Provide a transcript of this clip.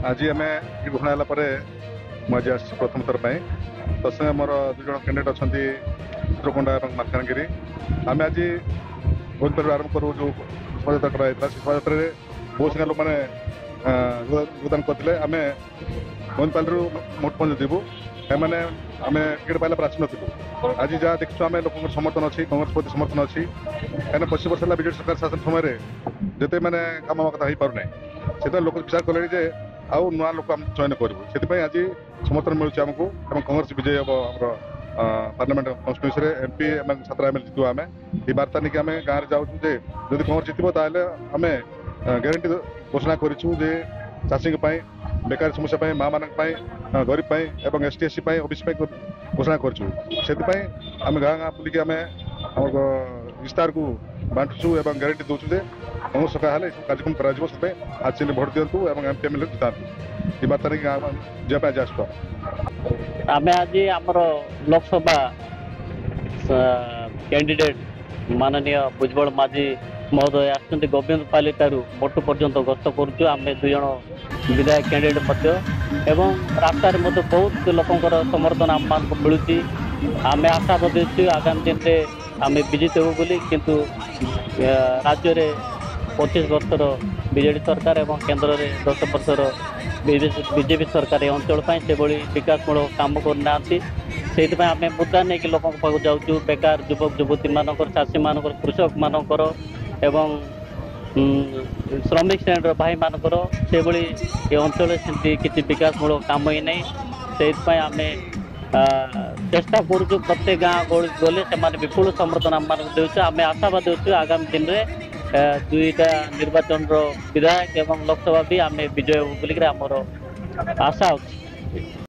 आज आम घोषणा मुझे आज प्रथम थर पर तत्संगे मोर दुज कैंडिडेट अच्छा चित्रकोंडा और मालकानगिरी आम आज गोविंदपुर आरंभ करूँ जो शोभा कराई शोभा बहुत संख्या लोक मैंने योगदान करते आम गोविंदपाल मोटपंज जीवु मैंने आम टिकेट पाइला पर आसी नु आज जहाँ देखु आम लोक समर्थन अच्छी कांग्रेस प्रति समर्थन अच्छी कहीं 25 वर्ष है विजेडी सरकार शासन समय जिते मैंने कम कथा हो पार ना से लोक विचार कले आउ नुआ लोक आम चयन करूँ से आज समर्थन मिलूँ आमको कांग्रेस विजय हम आम पार्लियामेंट कन्स्टिट्यून्सी एमपी 7 एमएलए जीतु आम ये बार्ता नहीं आम गाँव में जाऊँ जब कांग्रेस जीतब आम ग्यारंटी घोषणा करूँ चाषी बेकारी समस्या माँ मान गरीब एवं एसटी एससी ओबीसी घोषणा करूँ से आम गाँ गाँ बुलिक आम विस्तार को बांटुचु और ग्यारंटी दूसु कांग्रेस सरकार सब कार्यक्रम कर आज भोट दिंतु और एमपी एमएलए जितातु ये बार्ता नहीं गाँव जावाई आज आसु आम आज आमर लोकसभा कैंडिडेट माननीय भुजबल माझी महोदय आसुँच गोविंदपाली ठारू मोटू पर्यंत गस्त करुचु आम दुई जन विधायक कैंडिडेट एवं रास्तार बहुत लोकंर समर्थन आम मान मिलूँ आम आशावादी आगामी दिन में आम विजित हो बोली किंतु राज्य में 25 वर्षर बीजेडी सरकार एवं केन्द्र में 10 वर्षर बीजेपी सरकार अंचल से विकासमूलक काम करना से आम मुद्दा नहीं कि लोक पाक जाऊँ बेकार युवक युवती मानक चाषी मानक कृषक मानकर एवं श्रमिक श्रेणी भाई मानकर से ये अंचल से किसी विकासमूलक काम ही नहीं से आम चेष्टा करुचु प्रत्येक गाँव गले से विपुल समर्थन आम मान देचु आम आशावादी अच्छु आगामी दिन में दुईटा निर्वाचन विधायक एवं लोकसभा भी आम विजय हो बोलिक आमर आशा अच्छी।